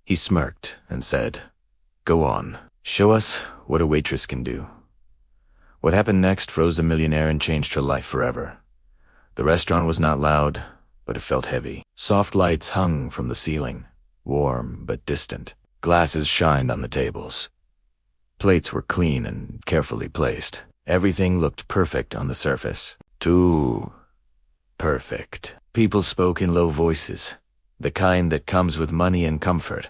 He smirked and said, "Go on, show us what a waitress can do." What happened next froze the millionaire and changed her life forever. The restaurant was not loud, but it felt heavy. Soft lights hung from the ceiling, warm but distant. Glasses shined on the tables. Plates were clean and carefully placed. Everything looked perfect on the surface. Too perfect. People spoke in low voices, the kind that comes with money and comfort,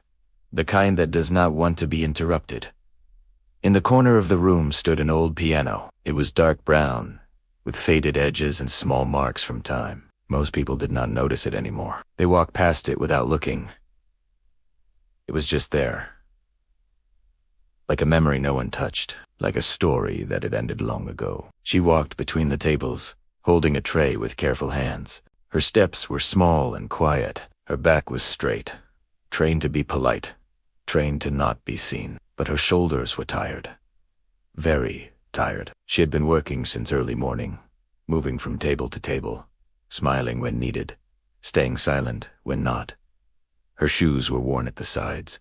the kind that does not want to be interrupted. In the corner of the room stood an old piano. It was dark brown, with faded edges and small marks from time. Most people did not notice it anymore. They walked past it without looking. It was just there. Like a memory no one touched, like a story that had ended long ago. She walked between the tables, holding a tray with careful hands. Her steps were small and quiet. Her back was straight, trained to be polite, trained to not be seen. But her shoulders were tired. Very tired. She had been working since early morning, moving from table to table, smiling when needed, staying silent when not. Her shoes were worn at the sides.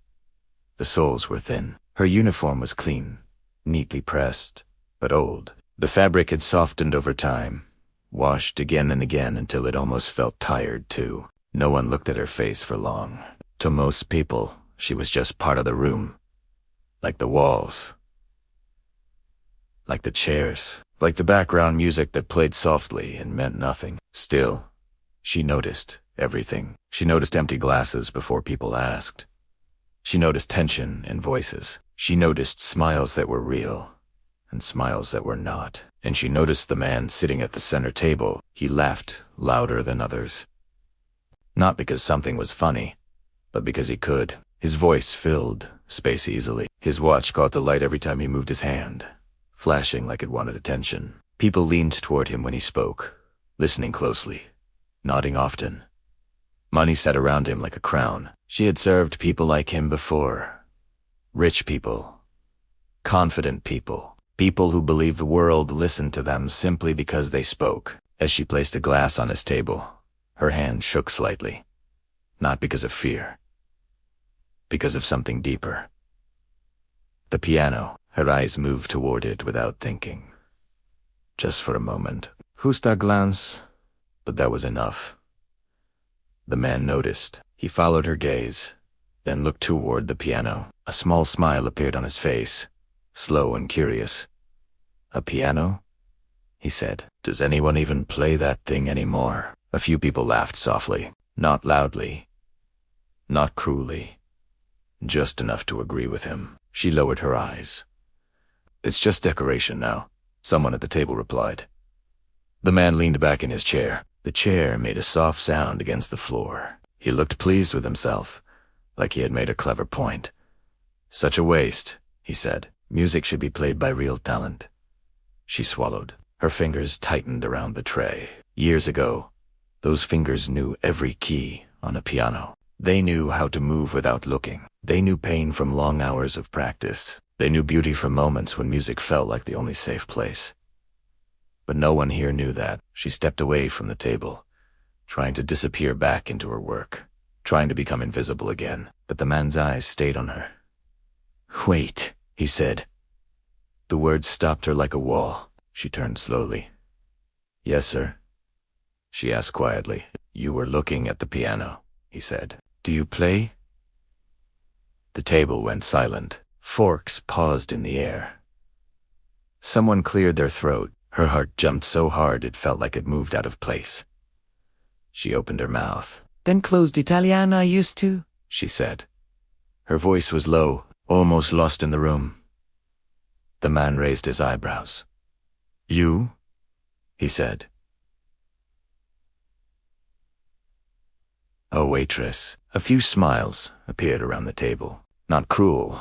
The soles were thin. Her uniform was clean, neatly pressed, but old. The fabric had softened over time, washed again and again until it almost felt tired too. No one looked at her face for long. To most people, she was just part of the room. Like the walls, like the chairs, like the background music that played softly and meant nothing. Still, she noticed everything. She noticed empty glasses before people asked. She noticed tension in voices. She noticed smiles that were real and smiles that were not. And she noticed the man sitting at the center table. He laughed louder than others. Not because something was funny, but because he could. His voice filled space easily. His watch caught the light every time he moved his hand, flashing like it wanted attention. People leaned toward him when he spoke, listening closely, nodding often. Money sat around him like a crown. She had served people like him before. Rich people, confident people, people who believed the world listened to them simply because they spoke. As she placed a glass on his table, her hand shook slightly, not because of fear, because of something deeper. The piano. Her eyes moved toward it without thinking. Just for a moment. Justa glance, but that was enough. The man noticed. He followed her gaze, then looked toward the piano. A small smile appeared on his face, slow and curious. "A piano?" he said. "Does anyone even play that thing anymore?" A few people laughed softly, not loudly, not cruelly, just enough to agree with him. She lowered her eyes. "It's just decoration now," someone at the table replied. The man leaned back in his chair. The chair made a soft sound against the floor. He looked pleased with himself, like he had made a clever point. "Such a waste," he said. "Music should be played by real talent." She swallowed. Her fingers tightened around the tray. Years ago, those fingers knew every key on a piano. They knew how to move without looking. They knew pain from long hours of practice. They knew beauty from moments when music felt like the only safe place. But no one here knew that. She stepped away from the table, trying to disappear back into her work, trying to become invisible again. But the man's eyes stayed on her. "Wait," he said. The words stopped her like a wall. She turned slowly. "Yes, sir?" she asked quietly. "You were looking at the piano," he said. "Do you play?" The table went silent. Forks paused in the air. Someone cleared their throat. Her heart jumped so hard it felt like it moved out of place. She opened her mouth. "Then closed Italiana I used to," she said. Her voice was low, almost lost in the room. The man raised his eyebrows. "You?" he said. "A waitress." A few smiles appeared around the table. Not cruel,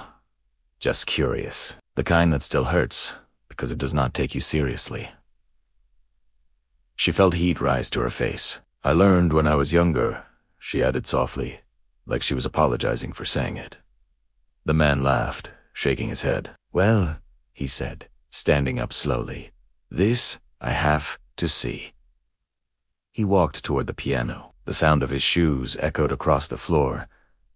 just curious. The kind that still hurts because it does not take you seriously. She felt heat rise to her face. "I learned when I was younger," she added softly, like she was apologizing for saying it. The man laughed, shaking his head. "Well," he said, standing up slowly, "this I have to see." He walked toward the piano. The sound of his shoes echoed across the floor,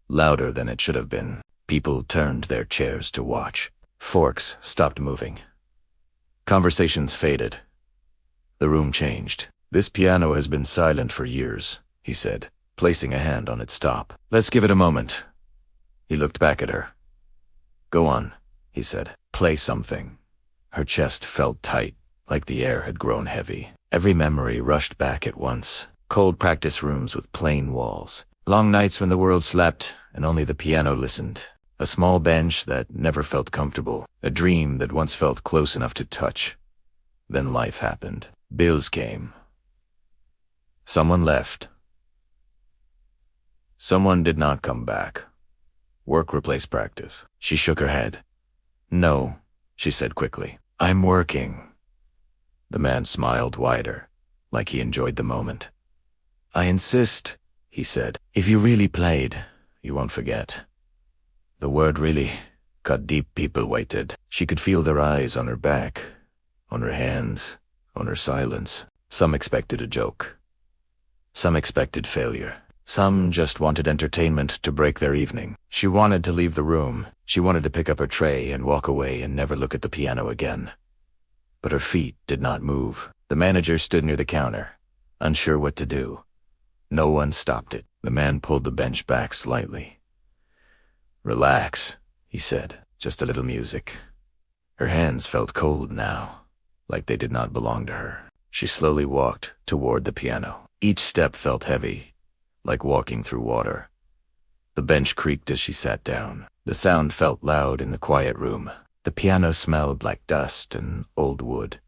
louder than it should have been. People turned their chairs to watch. Forks stopped moving. Conversations faded. The room changed. "This piano has been silent for years," he said, placing a hand on its top. "Let's give it a moment." He looked back at her. "Go on," he said. "Play something." Her chest felt tight, like the air had grown heavy. Every memory rushed back at once. Cold practice rooms with plain walls. Long nights when the world slept and only the piano listened. A small bench that never felt comfortable. A dream that once felt close enough to touch. Then life happened. Bills came. Someone left. Someone did not come back. Work replaced practice. She shook her head. "No," she said quickly. "I'm working." The man smiled wider, like he enjoyed the moment. "I insist," he said. "If you really played, you won't forget." The word "really" cut deep. People waited. She could feel their eyes on her back, on her hands, on her silence. Some expected a joke. Some expected failure. Some just wanted entertainment to break their evening. She wanted to leave the room. She wanted to pick up her tray and walk away and never look at the piano again. But her feet did not move. The manager stood near the counter, unsure what to do. No one stopped it. The man pulled the bench back slightly. "Relax," he said. "Just a little music." Her hands felt cold now, like they did not belong to her. She slowly walked toward the piano. Each step felt heavy, like walking through water. The bench creaked as she sat down. The sound felt loud in the quiet room. The piano smelled like dust and old wood.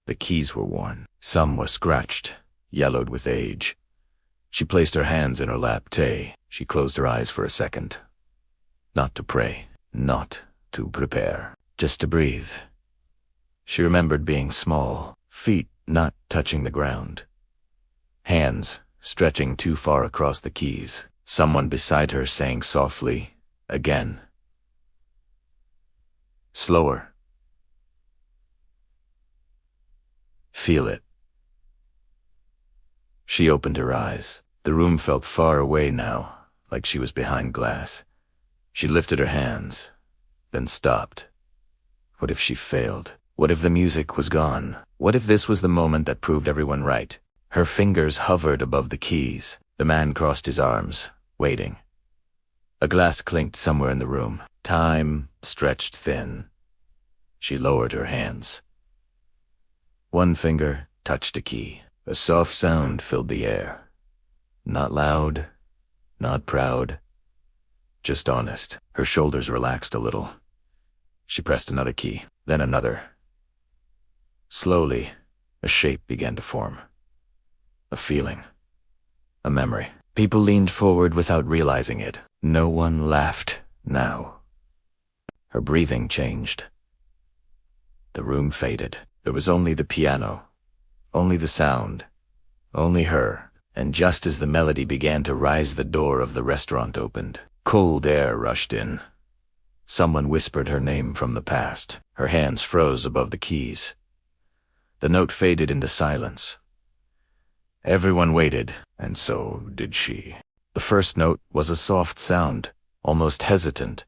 The keys were worn. Some were scratched, yellowed with age. She placed her hands in her lap. She closed her eyes for a second. Not to pray, not to prepare, just to breathe. She remembered being small, feet not touching the ground. Hands stretching too far across the keys. Someone beside her sang softly, again. Slower. Feel it. She opened her eyes. The room felt far away now, like she was behind glass. She lifted her hands, then stopped. What if she failed? What if the music was gone? What if this was the moment that proved everyone right? Her fingers hovered above the keys. The man crossed his arms, waiting. A glass clinked somewhere in the room. Time stretched thin. She lowered her hands. One finger touched a key. A soft sound filled the air. Not loud, not proud, just honest. Her shoulders relaxed a little. She pressed another key, then another. Slowly, a shape began to form. A feeling. A memory. People leaned forward without realizing it. No one laughed now. Her breathing changed. The room faded. There was only the piano. Only the sound. Only her. And just as the melody began to rise, the door of the restaurant opened. Cold air rushed in. Someone whispered her name from the past. Her hands froze above the keys. The note faded into silence. Everyone waited, and so did she. The first note was a soft sound, almost hesitant,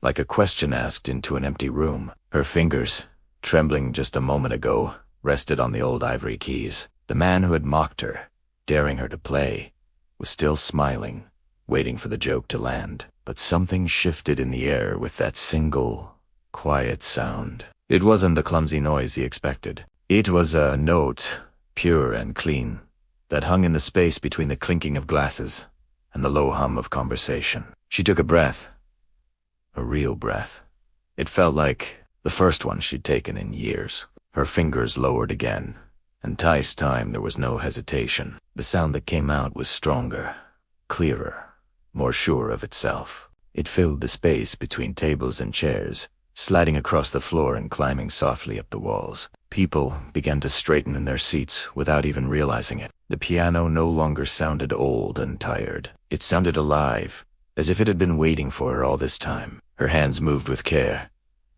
like a question asked into an empty room. Her fingers, trembling just a moment ago, rested on the old ivory keys. The man who had mocked her, daring her to play, was still smiling, waiting for the joke to land. But something shifted in the air with that single, quiet sound. It wasn't the clumsy noise he expected. It was a note, pure and clean, that hung in the space between the clinking of glasses and the low hum of conversation. She took a breath. A real breath. It felt like the first one she'd taken in years. Her fingers lowered again, and this time there was no hesitation. The sound that came out was stronger, clearer, more sure of itself. It filled the space between tables and chairs, sliding across the floor and climbing softly up the walls. People began to straighten in their seats without even realizing it. The piano no longer sounded old and tired. It sounded alive, as if it had been waiting for her all this time. Her hands moved with care,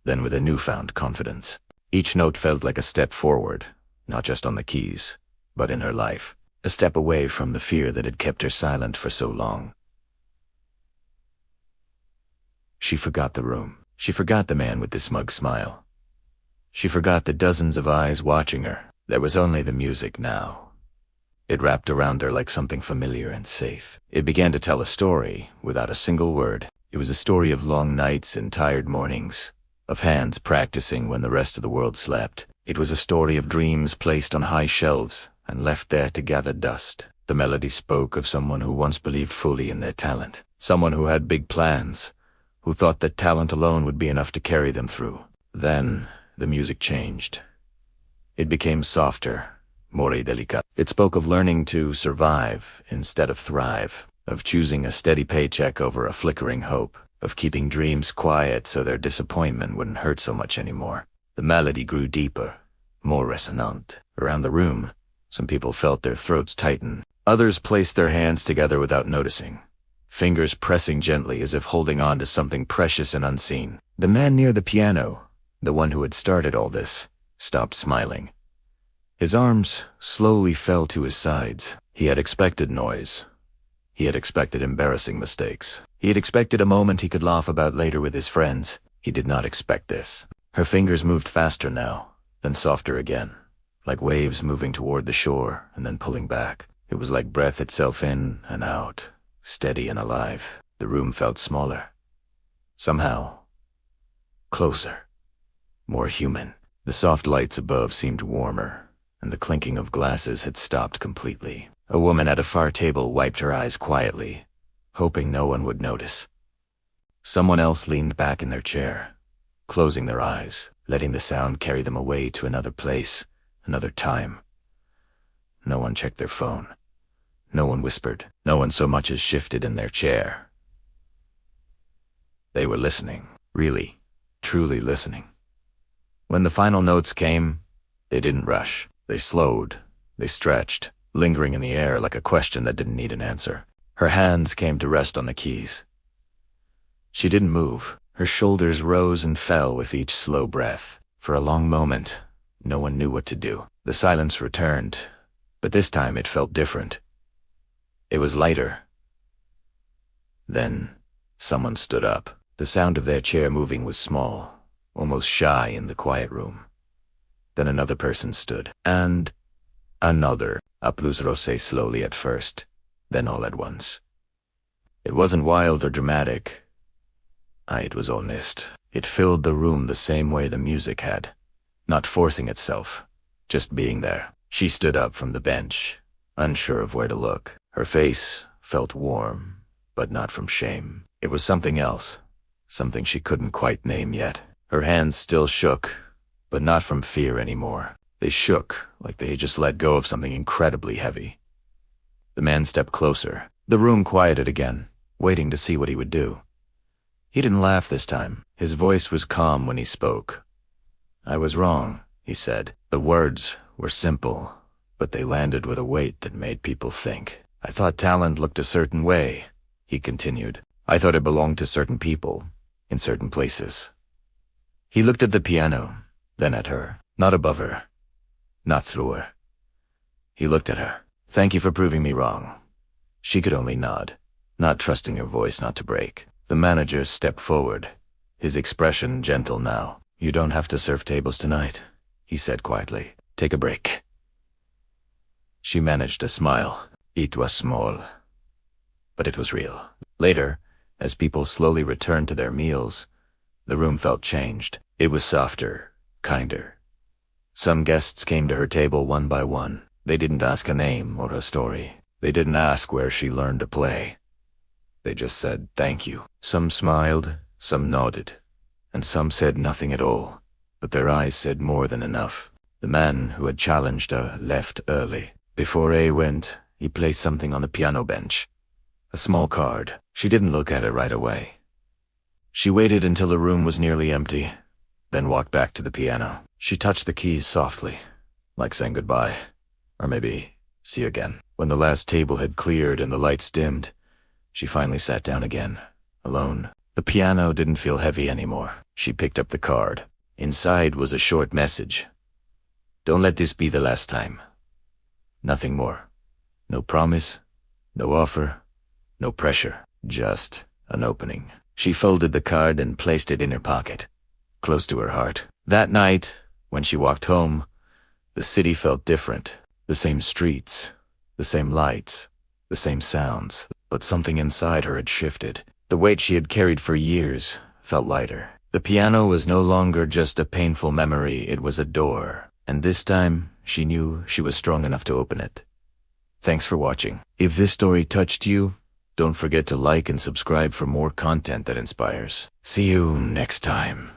then with a newfound confidence. Each note felt like a step forward, not just on the keys, but in her life. A step away from the fear that had kept her silent for so long. She forgot the room. She forgot the man with the smug smile. She forgot the dozens of eyes watching her. There was only the music now. It wrapped around her like something familiar and safe. It began to tell a story without a single word. It was a story of long nights and tired mornings, of hands practicing when the rest of the world slept. It was a story of dreams placed on high shelves and left there to gather dust. The melody spoke of someone who once believed fully in their talent, someone who had big plans, who thought that talent alone would be enough to carry them through. Then the music changed. It became softer, more delicate. It spoke of learning to survive instead of thrive, of choosing a steady paycheck over a flickering hope, of keeping dreams quiet so their disappointment wouldn't hurt so much anymore. The melody grew deeper, more resonant. Around the room, some people felt their throats tighten. Others placed their hands together without noticing, fingers pressing gently as if holding on to something precious and unseen. The man near the piano, the one who had started all this, stopped smiling. His arms slowly fell to his sides. He had expected noise. He had expected embarrassing mistakes. He had expected a moment he could laugh about later with his friends. He did not expect this. Her fingers moved faster now, then softer again, like waves moving toward the shore and then pulling back. It was like breath itself in and out, steady and alive. The room felt smaller. Somehow, closer, more human. The soft lights above seemed warmer, and the clinking of glasses had stopped completely. A woman at a far table wiped her eyes quietly, hoping no one would notice. Someone else leaned back in their chair, closing their eyes, letting the sound carry them away to another place, another time. No one checked their phone. No one whispered. No one so much as shifted in their chair. They were listening, really, truly listening. When the final notes came, they didn't rush. They slowed, they stretched, lingering in the air like a question that didn't need an answer. Her hands came to rest on the keys. She didn't move. Her shoulders rose and fell with each slow breath. For a long moment, no one knew what to do. The silence returned, but this time it felt different. It was lighter. Then, someone stood up. The sound of their chair moving was small, almost shy in the quiet room. Then another person stood, and another. Applause rose slowly at first, then all at once. It wasn't wild or dramatic. It was honest. It filled the room the same way the music had, not forcing itself, just being there. She stood up from the bench, unsure of where to look. Her face felt warm, but not from shame. It was something else, something she couldn't quite name yet. Her hands still shook, but not from fear anymore. They shook like they had just let go of something incredibly heavy. The man stepped closer. The room quieted again, waiting to see what he would do. He didn't laugh this time. His voice was calm when he spoke. "I was wrong," he said. The words were simple, but they landed with a weight that made people think. "I thought talent looked a certain way," he continued. "I thought it belonged to certain people, in certain places." He looked at the piano, then at her, not above her, not through her. He looked at her. "Thank you for proving me wrong." She could only nod, not trusting her voice not to break. The manager stepped forward, his expression gentle now. "You don't have to serve tables tonight," he said quietly. "Take a break." She managed a smile. It was small, but it was real. Later, as people slowly returned to their meals, the room felt changed. It was softer, kinder. Some guests came to her table one by one. They didn't ask a name or a story. They didn't ask where she learned to play. They just said, "Thank you." Some smiled, some nodded, and some said nothing at all, but their eyes said more than enough. The man who had challenged her left early. Before A went, he placed something on the piano bench. A small card. She didn't look at it right away. She waited until the room was nearly empty, then walked back to the piano. She touched the keys softly, like saying goodbye, or maybe see you again. When the last table had cleared and the lights dimmed, she finally sat down again, alone. The piano didn't feel heavy anymore. She picked up the card. Inside was a short message. "Don't let this be the last time." Nothing more. No promise, no offer, no pressure. Just an opening. She folded the card and placed it in her pocket, close to her heart. That night, when she walked home, the city felt different. The same streets, the same lights, the same sounds, but something inside her had shifted. The weight she had carried for years felt lighter. The piano was no longer just a painful memory, it was a door, and this time she knew she was strong enough to open it. Thanks for watching. If this story touched you, don't forget to like and subscribe for more content that inspires. See you next time.